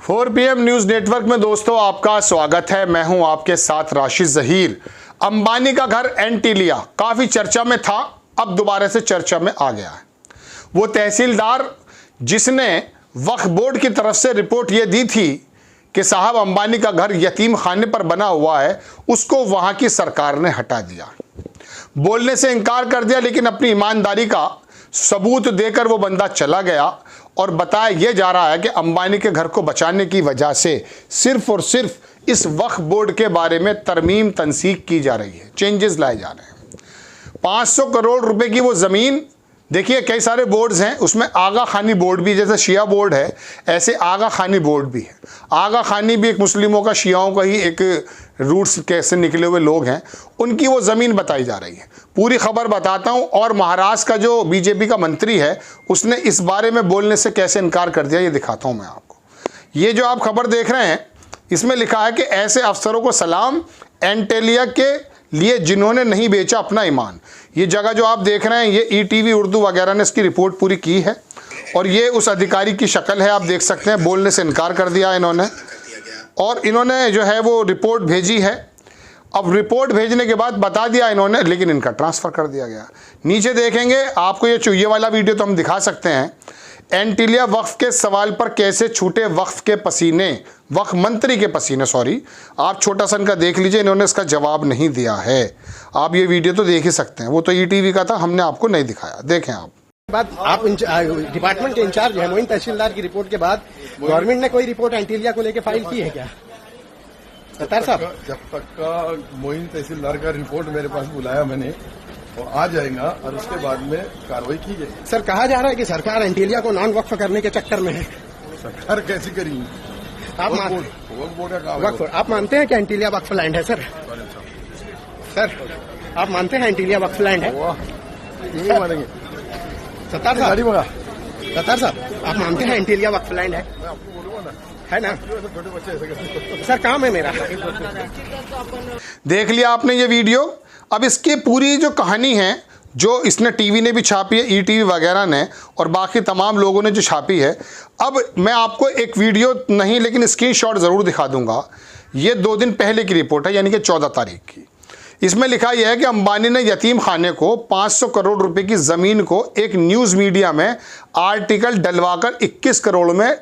4 PM news network में दोस्तों आपका स्वागत है। मैं हूं आपके साथ राशिद जहीर। अंबानी का घर एंटीलिया काफी चर्चा में था, अब दोबारा से चर्चा में आ गया है। वो तहसीलदार जिसने वक्फ बोर्ड की तरफ से रिपोर्ट ये दी थी कि साहब अंबानी का घर यतीम खाने पर बना हुआ है, उसको वहां की सरकार ने हटा दिया, बोलने से इनकार कर दिया, लेकिन अपनी ईमानदारी का सबूत देकर वो बंदा चला गया और बताया यह जा रहा है कि अंबानी के घर को बचाने की वजह से सिर्फ और सिर्फ इस वक्फ बोर्ड के बारे में तरमीम तनसीक की जा रही है, चेंजेस लाए जा रहे हैं। 500 करोड़ रुपए की वो ज़मीन, देखिए कई सारे बोर्ड्स हैं, उसमें आगा खानी बोर्ड भी, जैसे शिया बोर्ड है ऐसे आगा खानी बोर्ड भी है। आगा खानी भी एक मुस्लिमों का, शियाओं का ही एक रूट्स कैसे निकले हुए लोग हैं, उनकी वो ज़मीन बताई जा रही है। पूरी खबर बताता हूं। और महाराष्ट्र का जो बीजेपी का मंत्री है उसने इस बारे में बोलने से कैसे इनकार कर दिया, ये दिखाता हूं मैं आपको। ये जो आप खबर देख रहे हैं इसमें लिखा है कि ऐसे अफसरों को सलाम, एंटेलिया के लिए जिन्होंने नहीं बेचा अपना ईमान। ये जगह जो आप देख रहे हैं ये ईटीवी उर्दू वगैरह ने इसकी रिपोर्ट पूरी की है और ये उस अधिकारी की शक्ल है, आप देख सकते हैं। बोलने से इनकार कर दिया इन्होंने और इन्होंने जो है वो रिपोर्ट भेजी है। अब रिपोर्ट भेजने के बाद बता दिया इन्होंने, लेकिन इनका ट्रांसफ़र कर दिया गया। नीचे देखेंगे आपको ये वाला वीडियो तो हम दिखा सकते हैं। एंटीलिया वक्फ के सवाल पर कैसे छूटे वक्फ के पसीने, वक्फ मंत्री के पसीने, सॉरी, आप छोटा सा इनका देख लीजिए, इन्होंने इसका जवाब नहीं दिया है। आप ये वीडियो तो देख ही सकते हैं, वो तो ईटीवी का था, हमने आपको नहीं दिखाया, देखें आप। बात आप डिपार्टमेंट के इंचार्ज हैं, मोइन तहसीलदार की रिपोर्ट के बाद गवर्नमेंट ने कोई रिपोर्ट एंटीलिया को लेकर फाइल की है क्या सत्तार साहब? जब तक का मोइन तहसीलदार का रिपोर्ट मेरे पास बुलाया मैंने, वो आ जाएगा और उसके बाद में कार्रवाई की जाएगी। सर, कहा जा रहा है कि सरकार एंटीलिया को नॉन वक्फ करने के चक्कर में है। सरकार कैसी करेगी? आप आप मानते हैं कि एंटीलिया वक्फ लैंड है? सर आप मानते हैं एंटीलिया वक्फ लैंड है? नहीं मानेंगे सत्तार साहब, आप मानते हैं एंटीलिया वक्फ लैंड है? है ना? छोटे बच्चे ऐसे सर, काम है मेरा। देख लिया आपने ये वीडियो। अब इसकी पूरी जो कहानी है, जो इसने टीवी ने भी छापी है, ईटीवी वगैरह ने और बाकी तमाम लोगों ने जो छापी है, अब मैं आपको एक वीडियो नहीं लेकिन स्क्रीनशॉट ज़रूर दिखा दूंगा। ये 2 दिन पहले की रिपोर्ट है, यानी कि 14 तारीख की। इसमें लिखा यह है कि अंबानी ने यतीम खाने को 500 करोड़ रुपए की ज़मीन को एक न्यूज़ मीडिया में आर्टिकल डलवाकर 21 करोड़ में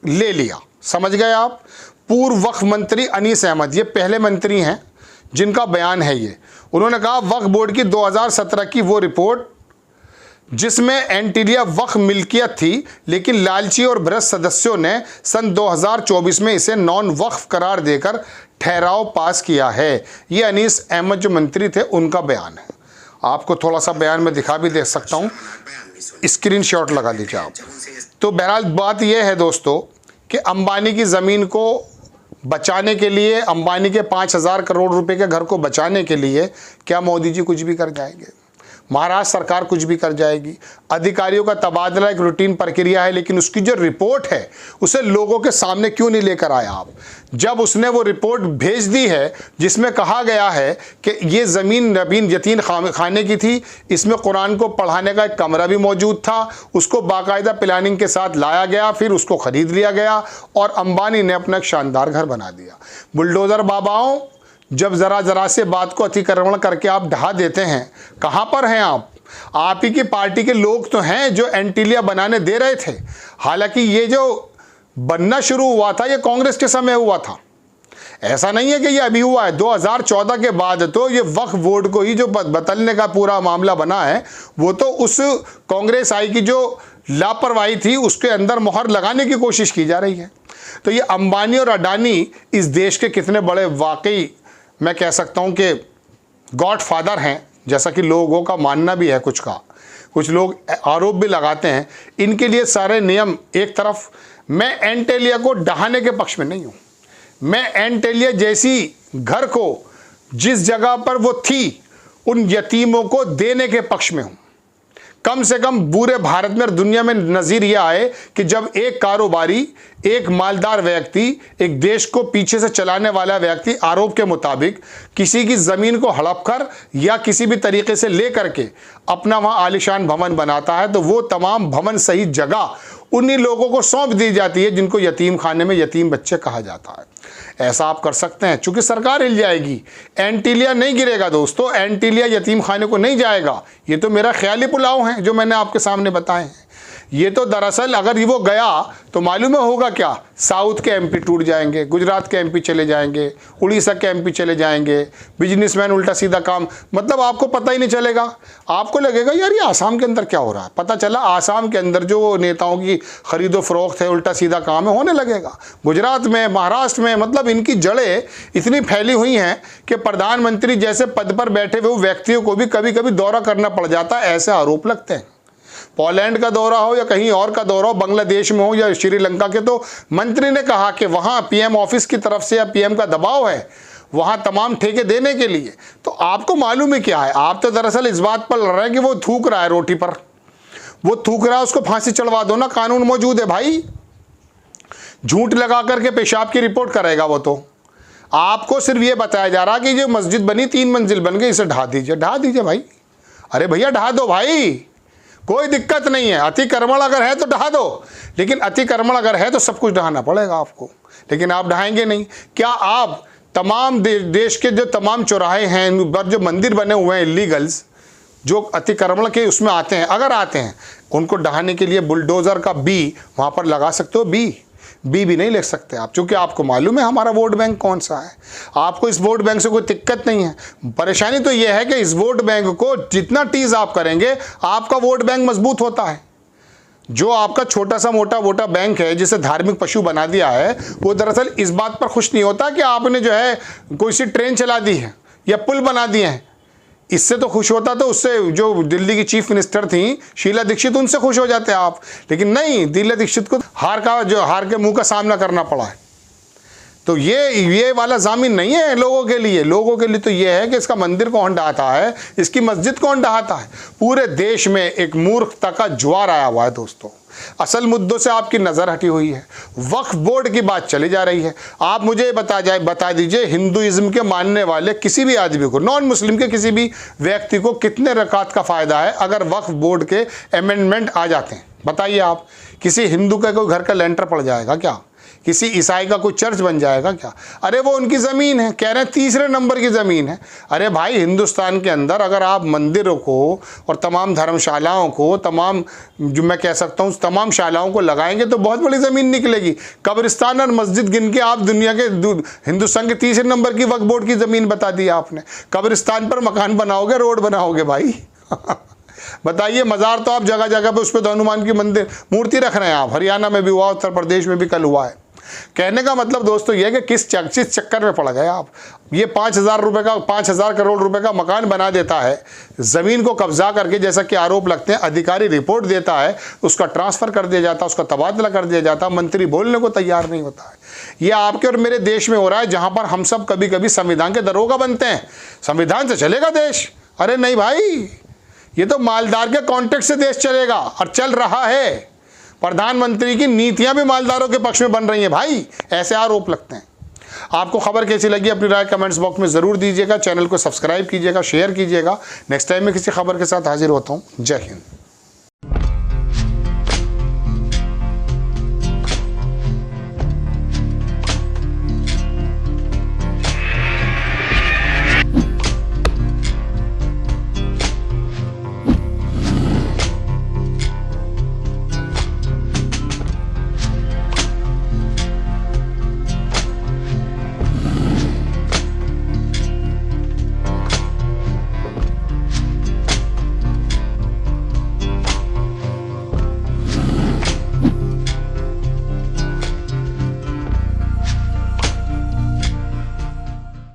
ले लिया। समझ गए आप? पूर्व वक्फ मंत्री अनीस अहमद, ये पहले मंत्री हैं जिनका बयान है ये। उन्होंने कहा वक्फ बोर्ड की 2017 की वो रिपोर्ट जिसमें एंटीलिया वक्फ मिल्कियत थी, लेकिन लालची और भ्रष्ट सदस्यों ने सन 2024 में इसे नॉन वक्फ करार देकर ठहराव पास किया है। ये अनीस अहमद जो मंत्री थे उनका बयान है। आपको थोड़ा सा बयान में दिखा भी दे सकता हूँ, स्क्रीनशॉट लगा लीजिए आप। तो बहरहाल बात यह है दोस्तों कि अंबानी की ज़मीन को बचाने के लिए, अंबानी के 5000 करोड़ रुपए के घर को बचाने के लिए क्या मोदी जी कुछ भी कर जाएंगे? महाराष्ट्र सरकार कुछ भी कर जाएगी? अधिकारियों का तबादला एक रूटीन प्रक्रिया है, लेकिन उसकी जो रिपोर्ट है उसे लोगों के सामने क्यों नहीं लेकर आया आप? जब उसने वो रिपोर्ट भेज दी है जिसमें कहा गया है कि ये ज़मीन यतीम खाने की थी, इसमें कुरान को पढ़ाने का एक कमरा भी मौजूद था, उसको बाकायदा प्लानिंग के साथ लाया गया, फिर उसको ख़रीद लिया गया और अंबानी ने अपना एक शानदार घर बना दिया। बुलडोज़र बाबाओं, जब ज़रा से बात को अतिक्रमण करके आप ढहा देते हैं, कहाँ पर हैं आप? आप ही की पार्टी के लोग तो हैं जो एंटीलिया बनाने दे रहे थे। हालांकि ये जो बनना शुरू हुआ था ये कांग्रेस के समय हुआ था, ऐसा नहीं है कि ये अभी हुआ है। 2014 के बाद तो ये वक्फ बोर्ड को ही जो बदलने का पूरा मामला बना है, वो तो उस कांग्रेस आई की जो लापरवाही थी उसके अंदर मोहर लगाने की कोशिश की जा रही है। तो ये अंबानी और अडानी इस देश के कितने बड़े, वाकई मैं कह सकता हूं कि गॉडफादर हैं, जैसा कि लोगों का मानना भी है। कुछ लोग आरोप भी लगाते हैं। इनके लिए सारे नियम एक तरफ। मैं एंटीलिया को ढहाने के पक्ष में नहीं हूं। मैं एंटीलिया जैसी घर को जिस जगह पर वो थी उन यतीमों को देने के पक्ष में हूं। कम से कम पूरे भारत में और दुनिया में नज़ीर यह आए कि जब एक कारोबारी, एक मालदार व्यक्ति, एक देश को पीछे से चलाने वाला व्यक्ति आरोप के मुताबिक किसी की ज़मीन को हड़प कर या किसी भी तरीके से ले करके अपना वहाँ आलीशान भवन बनाता है, तो वो तमाम भवन सही जगह उन्हीं लोगों को सौंप दी जाती है जिनको यतीम खाने में यतीम बच्चे कहा जाता है। ऐसा आप कर सकते हैं, चूंकि सरकार हिल जाएगी, एंटीलिया नहीं गिरेगा दोस्तों, एंटीलिया यतीम खाने को नहीं जाएगा। ये तो मेरा ख्याली पुलाव है जो मैंने आपके सामने बताए हैं। ये तो दरअसल अगर वो गया तो मालूम है होगा क्या, साउथ के एमपी टूट जाएंगे, गुजरात के एमपी चले जाएंगे, उड़ीसा के एमपी चले जाएंगे, बिजनेसमैन उल्टा सीधा काम, मतलब आपको पता ही नहीं चलेगा। आपको लगेगा यार ये आसाम के अंदर क्या हो रहा है, पता चला आसाम के अंदर जो नेताओं की खरीदो फरोख्त है, उल्टा सीधा काम है, होने लगेगा। गुजरात में, महाराष्ट्र में, मतलब इनकी जड़ें इतनी फैली हुई हैं कि प्रधानमंत्री जैसे पद पर बैठे हुए व्यक्तियों को भी कभी कभी दौरा करना पड़ जाता है, ऐसे आरोप लगते हैं। पोलैंड का दौरा हो या कहीं और का दौरा हो, बांग्लादेश में हो या श्रीलंका के, तो मंत्री ने कहा कि वहाँ पीएम ऑफिस की तरफ से या पीएम का दबाव है वहाँ तमाम ठेके देने के लिए। तो आपको मालूम है क्या है, आप तो दरअसल इस बात पर लड़ रहे हैं कि वो थूक रहा है रोटी पर, वो थूक रहा है, उसको फांसी चढ़वा दो ना, कानून मौजूद है भाई। झूठ लगा करके पेशाब की रिपोर्ट करेगा वो तो। आपको सिर्फ ये बताया जा रहा कि जो मस्जिद बनी 3 मंजिल बन गई, इसे ढा दीजिए, ढा दीजिए भाई। अरे भैया ढा दो भाई, कोई दिक्कत नहीं है। अतिक्रमण अगर है तो ढहा दो, लेकिन अतिक्रमण अगर है तो सब कुछ ढहाना पड़ेगा आपको, लेकिन आप ढहाएंगे नहीं। क्या आप तमाम देश के जो तमाम चौराहे हैं पर जो मंदिर बने हुए हैं इलीगल्स, जो अतिक्रमण के उसमें आते हैं, अगर आते हैं, उनको ढहाने के लिए बुलडोज़र का बी वहाँ पर लगा सकते हो? बी भी नहीं ले सकते आप, क्योंकि आपको मालूम है हमारा वोट बैंक कौन सा है। आपको इस वोट बैंक से कोई दिक्कत नहीं है। परेशानी तो यह है कि इस वोट बैंक को जितना टीज आप करेंगे आपका वोट बैंक मजबूत होता है। जो आपका छोटा सा मोटा वोटा बैंक है जिसे धार्मिक पशु बना दिया है, वो दरअसल इस बात पर खुश नहीं होता कि आपने जो है कोई सी ट्रेन चला दी है या पुल बना दिए हैं। इससे तो खुश होता तो उससे जो दिल्ली की चीफ मिनिस्टर थी शीला दीक्षित, उनसे खुश हो जाते आप, लेकिन नहीं, शीला दीक्षित को हार के मुंह का सामना करना पड़ा है। तो ये वाला जामिन नहीं है लोगों के लिए। लोगों के लिए तो ये है कि इसका मंदिर कौन ढहाता है, इसकी मस्जिद कौन ढहाता है। पूरे देश में एक मूर्खता का ज्वार आया हुआ है दोस्तों। असल मुद्दों से आपकी नज़र हटी हुई है, वक्फ बोर्ड की बात चली जा रही है। आप मुझे बता दीजिए हिंदुइज्म के मानने वाले किसी भी आदमी को, नॉन मुस्लिम के किसी भी व्यक्ति को कितने रकात का फ़ायदा है अगर वक्फ बोर्ड के अमेंडमेंट आ जाते हैं? बताइए आप। किसी हिंदू का कोई घर का लेंटर पड़ जाएगा क्या? किसी ईसाई का कोई चर्च बन जाएगा क्या? अरे वो उनकी ज़मीन है, कह रहे हैं 3रे नंबर की ज़मीन है। अरे भाई, हिंदुस्तान के अंदर अगर आप मंदिरों को और तमाम धर्मशालाओं को, तमाम जो मैं कह सकता हूँ तमाम शालाओं को लगाएंगे तो बहुत बड़ी ज़मीन निकलेगी। कब्रिस्तान और मस्जिद गिन के आप दुनिया के हिंदुस्तान के 3रे नंबर की वक्फ बोर्ड की ज़मीन बता दी आपने। कब्रिस्तान पर मकान बनाओगे, रोड बनाओगे भाई। बताइए, मज़ार तो आप जगह जगह पे उस पर हनुमान की मंदिर मूर्ति रख रहे हैं आप। हरियाणा में भी हुआ, उत्तर प्रदेश में भी कल हुआ है। कहने का मतलब दोस्तों ये है कि किस चक्कर में पड़ गए आप। ये 5,000 करोड़ रुपए का मकान बना देता है, ज़मीन को कब्जा करके, जैसा कि आरोप लगते हैं, अधिकारी रिपोर्ट देता है, उसका ट्रांसफ़र कर दिया जाता है, उसका तबादला कर दिया जाता है, मंत्री बोलने को तैयार नहीं होता है। ये आपके और मेरे देश में हो रहा है, जहाँ पर हम सब कभी कभी संविधान के दरोगा बनते हैं। संविधान से चलेगा देश? अरे नहीं भाई, ये तो मालदार के कॉन्टेक्ट से देश चलेगा, और चल रहा है। प्रधानमंत्री की नीतियां भी मालदारों के पक्ष में बन रही हैं भाई, ऐसे आरोप लगते हैं। आपको खबर कैसी लगी अपनी राय कमेंट्स बॉक्स में ज़रूर दीजिएगा। चैनल को सब्सक्राइब कीजिएगा, शेयर कीजिएगा। नेक्स्ट टाइम मैं किसी खबर के साथ हाजिर होता हूँ। जय हिंद।